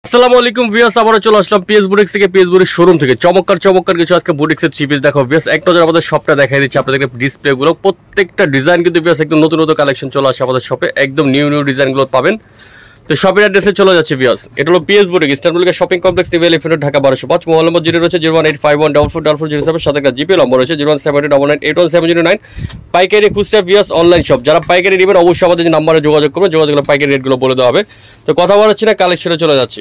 আসসালামু আলাইকুম ভিউয়ার্স, আবারো চলে আসলাম পিএস বুটিক্স থেকে, পিএস বুটিক্স শোরুম থেকে। চমৎকার কিছু আজকে বুটিক্সের থ্রি পিস দেখাবো ভিউয়ার্স। এক নজর আমাদের শপটা দেখাই দিচ্ছি আপনাদেরকে। ডিসপ্লেগুলো প্রত্যেকটা ডিজাইন কিন্তু ভিউয়ার্স একদম নতুন কালেকশন চলে আসে আমাদের শপে, একদম নিউ ডিজাইনগুলো পাবেন। তো শপের অ্যাড্রেসে চলে যাচ্ছে ভিউয়ার্স। এটা হলো PS boutique, eastern Mallika shopping complex, new elephant, Dhaka 1205। Mobile নম্বর যেটা রয়েছে 01851444407, সাথে একটা জিপে নম্বর রয়েছে 01799811709। পাইকারি খুচরা ভিউয়ার্স অনলাইন শপ। যারা পাইকারি নেবেন অবশ্যই আমাদের যে নাম্বারে যোগাযোগ করবেন, যোগাযোগের পাইকারি রেটগুলো বলে দেওয়া হবে। তো কথা বলাচ্ছি না, কালেকশনে চলে যাচ্ছি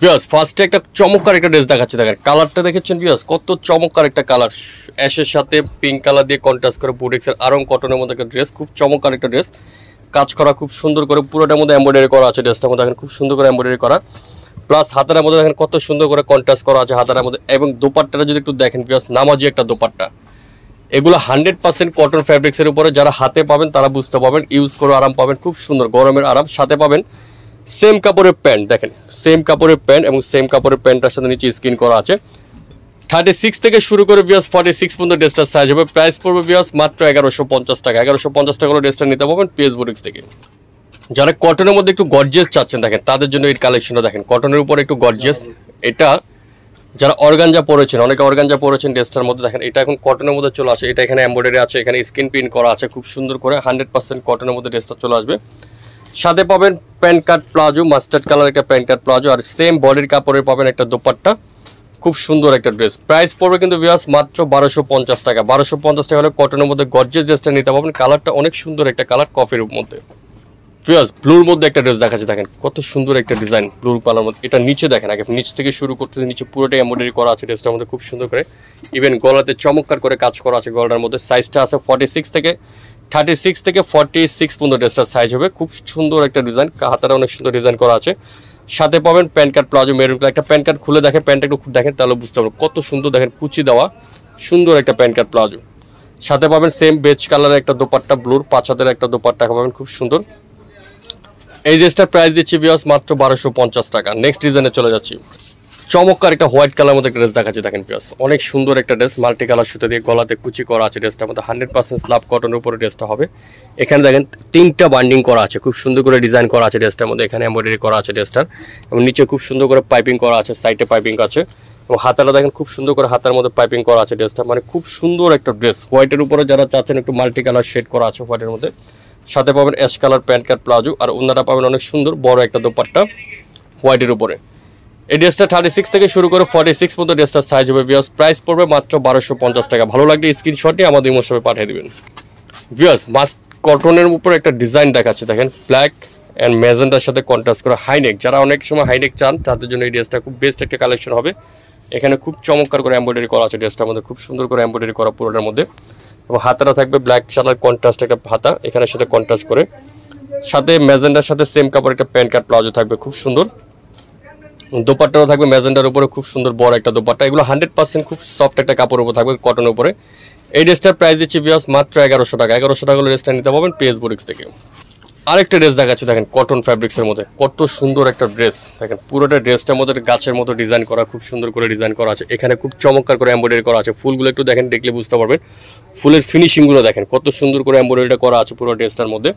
ভিউয়ার্স। ফার্স্টে একটা চমৎকার একটা ড্রেস দেখাচ্ছি, দেখেন কালারটা দেখেছেন ভিউয়ার্স, কত চমৎকার একটা কালার। অ্যাশের সাথে পিঙ্ক কালার দিয়ে কন্ট্রাস্ট করে বুটিক্সের আরং কটনের মধ্যে একটা ড্রেস, খুব চমৎকার একটা ড্রেস। কাজ করা খুব সুন্দর করে, পুরোটার মধ্যে এমব্রয়ডারি করা আছে। ড্রেসটার মধ্যে দেখেন খুব সুন্দর করে এমব্রয়ডারি করা, প্লাস হাতার মধ্যে দেখেন কত সুন্দর করে কন্ট্রাস্ট করা আছে হাতার মধ্যে। এবং দোপাট্টাটা যদি একটু দেখেন ভিউয়ার্স, নামাজি একটা দোপাট্টা। এগুলো 100% কটন ফ্যাব্রিক্সের উপরে, যারা হাতে পাবেন তারা বুঝতে পাবেন, ইউজ করে আরাম পাবেন, খুব সুন্দর গরমের আরাম। সাথে পাবেন সেম কাপড়ের প্যান্ট, দেখেন সেম কাপড়ের প্যান্ট, এবং সেম কাপড়ের প্যান্টটার সাথে নিচে স্কিন করা আছে। 36 থেকে শুরু করে ভিউয়ার্স 46 পর্যন্ত ড্রেসটার সাইজ হবে। প্রাইস পড়বে ভিউয়ার্স মাত্র 1150 টাকা। 1150 টাকা করে ড্রেসটা নিতে পারবেন পিএস বুটিক্স থেকে। যারা কটনের মধ্যে একটু গর্জিয়াস চাচ্ছেন দেখেন, তাদের জন্য এই কালেকশনটা দেখেন, কটনের উপরে একটু গর্জিয়াস। এটা যারা অর্গানজা পরেছেন, অনেকে অর্গানজা পরেছেন ড্রেসটার মধ্যে, দেখেন এটা এখন কটনের মধ্যে চলে আসে। এটা এখানে এমব্রয়ডারি আছে, এখানে স্কিন প্রিন্ট করা আছে খুব সুন্দর করে। 100% কটনের মধ্যে ড্রেসটা চলে আসবে। সাথে পাবেন pant cut palazzo, mustard colour একটা প্যান্ট কাট প্লাজো, আর সেম বডির কাপড়ের পাবেন একটা দোপাট্টা। খুব সুন্দর একটা ড্রেস। প্রাইস পড়বে কিন্তু ভিউয়ার্স মাত্র 1250 টাকা। 1250 টাকা হলে কটনের মধ্যে গর্জিয়াস ড্রেসটা নিতে পারবেন। কালারটা অনেক সুন্দর একটা কালার, কফির মধ্যে। ভিউয়ার্স ব্লুর মধ্যে একটা ড্রেস দেখাচ্ছে, দেখেন কত সুন্দর একটা ডিজাইন ব্লুর কালার মধ্যে। এটা নিচে দেখেন, আগে নিচ থেকে শুরু করতে নিচে পুরোটাই এমব্রয়ডারি করা আছে ড্রেসটার মধ্যে খুব সুন্দর করে। ইভেন গলাতে চমৎকার করে কাজ করা আছে গলার মধ্যে। সাইজটা আছে 36 থেকে 46 পর্যন্ত ড্রেসটার সাইজ হবে। খুব সুন্দর একটা ডিজাইন, হাতাটা অনেক সুন্দর ডিজাইন করা আছে। সাথে পাবেন pant cut palazzo maroon colour. একটা প্যান্ট কাট খুলে দেখেন, প্যান্টটা একটু দেখেন তাহলে বুঝতে পারবেন কত সুন্দর, দেখেন কুচি দেওয়া সুন্দর একটা প্যান্ট কাট প্লাজো। সাথে পাবেন সেম বেজ কালারের একটা দোপাট্টা, ব্লুর 5 হাতের একটা দোপাট্টা পাবেন খুব সুন্দর। এই ড্রেসটার প্রাইস দিচ্ছি ভিউয়ার্স মাত্র 1250 টাকা। নেক্সট ডিজাইনে চলে যাচ্ছি। চমৎকার একটা হোয়াইট কালার মধ্যে একটা ড্রেস দেখাচ্ছি, দেখেন ভিউয়ার্স অনেক সুন্দর একটা ড্রেস, মাল্টি কালার সুতো দিয়ে গলাতে কুচি করা আছে। ড্রেসটার মধ্যে 100% স্ল্যাব কটনের উপরে ড্রেসটা হবে। এখানে দেখেন 3টা বান্ডিং করা আছে, খুব সুন্দর করে ডিজাইন করা আছে ড্রেসটার মধ্যে। এখানে এমব্রয়ডারি করা আছে ড্রেসটার, এবং নিচে খুব সুন্দর করে পাইপিং করা আছে, সাইডে পাইপিং আছে। এবং হাতাটা দেখেন খুব সুন্দর করে হাতার মধ্যে পাইপিং করা আছে ড্রেসটা, মানে খুব সুন্দর একটা ড্রেস। হোয়াইটের উপরে যারা চাচ্ছেন একটু মাল্টি কালার শেড করা আছে হোয়াইটের মধ্যে। সাথে পাবেন ash colour pant cut palazzo, আর ওনারা পাবেন অনেক সুন্দর বড় একটা দোপাট্টা হোয়াইটের উপরে। এই ড্রেসটা 36 থেকে শুরু করে 46 পর্যন্ত ড্রেসটার সাইজ হবে ভিউয়ার্স। প্রাইস পড়বে মাত্র 1250 টাকা। ভালো লাগলে স্ক্রিনশট নিয়ে আমাদের ইমো শপে পাঠিয়ে দিবেন ভিউয়ার্স। মাস্ট কটনের উপর একটা ডিজাইন দেখাচ্ছে, দেখেন ব্ল্যাক অ্যান্ড ম্যাজেন্টার সাথে কন্ট্রাস্ট করা হাইনেক। যারা অনেক সময় হাইনেক চান তাদের জন্য এই ড্রেসটা খুব বেস্ট একটা কালেকশন হবে। এখানে খুব চমৎকার করে এমব্রয়ডারি করা আছে ড্রেসটার মধ্যে, খুব সুন্দর করে এমব্রয়ডারি করা পুরোটার মধ্যে। এবং হাতাটা থাকবে ব্ল্যাক কালার কন্ট্রাস্ট একটা হাতা, এখানের সাথে কন্ট্রাস্ট করে। সাথে ম্যাজেন্টার সাথে সেম কাপড় একটা প্যান্ট কাট প্লাজো থাকবে খুব সুন্দর। দোপাট্টাও থাকবে ম্যাজেন্টার উপরে, খুব সুন্দর বড় একটা দোপাট্টা। এগুলো 100% খুব সফট একটা কাপড়ের উপর থাকবে কটনের উপরে। এই ড্রেসটার প্রাইস দিচ্ছি ভিউয়ার্স মাত্র 1100 টাকা। 1100 টাকা ড্রেসটা নিতে পারবেন পিএস বুটিক্স থেকে। আরেকটা ড্রেস দেখাচ্ছি, দেখেন কটন ফ্যাব্রিক্সের মধ্যে কত সুন্দর একটা ড্রেস। দেখেন পুরোটা ড্রেসটার মধ্যে গাছের মতো ডিজাইন করা, খুব সুন্দর করে ডিজাইন করা আছে। এখানে খুব চমৎকার করে এমব্রয়ডারি করা আছে। ফুলগুলো একটু দেখেন, দেখলে বুঝতে পারবেন ফুলের ফিনিশিংগুলো দেখেন কত সুন্দর করে এমব্রয়ডারিটা করা আছে পুরো ড্রেসটার মধ্যে।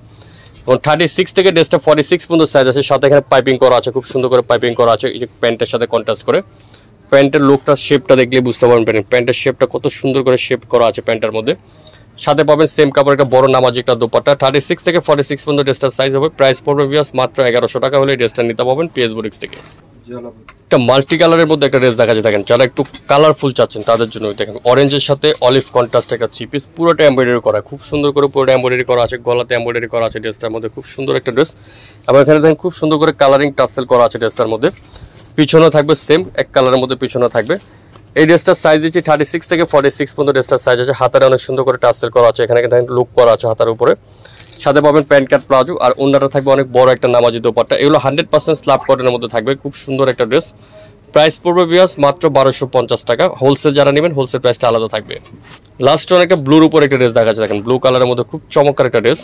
এবং 36 থেকে ড্রেসটা 46 পর্যন্ত সাইজ আছে। সাথে এখানে পাইপিং করা আছে, খুব সুন্দর করে পাইপিং করা আছে এই যে প্যান্টের সাথে কন্ট্রাস্ট করে। প্যান্টের লুকটা শেপটা দেখলে বুঝতে পারবেন, প্যান্টের শেপটা কত সুন্দর করে শেপ করা আছে প্যান্টের মধ্যে। সাথে পাবেন সেম কাপড় একটা বড় নামাজি একটা দোপাট্টা। 36 থেকে 46 পর্যন্ত ড্রেসটার সাইজ হবে। প্রাইস পড়বে ভিউয়ার্স মাত্র 1100 টাকা হলে ড্রেসটা নিতে পাবেন পিএস বুটিক্স থেকে। একটা মাল্টি কালারের মধ্যে একটা ড্রেস দেখা যায়, দেখেন যারা একটু কালারফুল চাচ্ছেন তাদের জন্য দেখেন অরেঞ্জের সাথে অলিভ কন্ট্রাস্ট একটা থ্রি পিস, পুরোটা এমব্রয়ডারি করা, খুব সুন্দর করে পুরোটা এমব্রয়ডারি করা আছে। গলাতে এমব্রয়ডারি করা আছে ড্রেসটার মধ্যে, খুব সুন্দর একটা ড্রেস। এবং এখানে দেখেন খুব সুন্দর করে কালারিং টাসেল করা আছে ড্রেসটার মধ্যে। পিছনে থাকবে সেম এক কালারের মধ্যে পিছনে থাকবে। এই ড্রেসটার সাইজ দিচ্ছি 36 থেকে 46 পর্যন্ত ড্রেসটার সাইজ আছে। হাতারে অনেক সুন্দর করে টাসেল করা আছে, এখানে দেখেন লুক করা আছে হাতার উপরে। সাথে পাবেন প্যান্ট কাট প্লাজো, আর ওন্নাটা থাকবে অনেক বড় একটা নামাজি দোপাট্টা। এগুলো 100% স্ল্যাব কটনের মধ্যে থাকবে, খুব সুন্দর একটা ড্রেস। প্রাইস পড়বে ভিউয়ার্স মাত্র 1250 টাকা। হোলসেল যারা নেবেন হোলসেল প্রাইসটা আলাদা থাকবে। লাস্ট একটা ব্লুর উপর একটা ড্রেস দেখাচ্ছে, দেখেন ব্লু কালারের মধ্যে খুব চমৎকার একটা ড্রেস।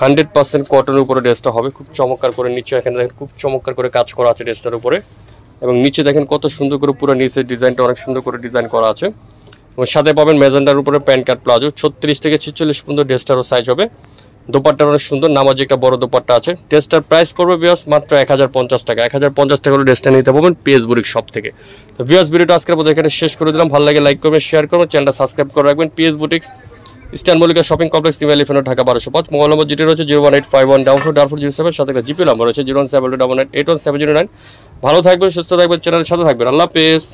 100% কটনের উপরে ড্রেসটা হবে, খুব চমৎকার করে। নিচে এখানে দেখেন খুব চমৎকার করে কাজ করা আছে ড্রেসটার উপরে। এবং নিচে দেখেন কত সুন্দর করে পুরো নিচের ডিজাইনটা অনেক সুন্দর করে ডিজাইন করা আছে। এবং সাথে পাবেন ম্যাজেন্টার উপরে প্যান্ট কাট প্লাজো। 36 থেকে 46 পর্যন্ত ড্রেসটারও সাইজ হবে। দোপাট্টার অনেক সুন্দর, নামাজি একটা বড় দোপাট্টা আছে। ড্রেসটার প্রাইস পড়বে ভিউয়ার্স মাত্র 1050 টাকা। 1050 টাকা হলে ড্রেসটা নিতে পারবেন পিএস বুটিক শপ থেকে। তো ভিউয়ার্স ভিডিওটা আজকের মতো এখানে শেষ করে দিলাম। ভালো লাগে লাইক করবেন, শেয়ার করবেন, চ্যানেলটা সাবস্ক্রাইব করে রাখবেন। PS boutiques, eastern Mallika shopping complex, new elephant, Dhaka 1205। Mobile নম্বর যেটি রয়েছে 018514407, সাথে একটা জিপি নাম্বার রয়েছে 01788817009। ভালো থাকবেন, সুস্থ থাকবেন, চ্যানেলের সাথে থাকবেন। আল্লাহ হাফেজ।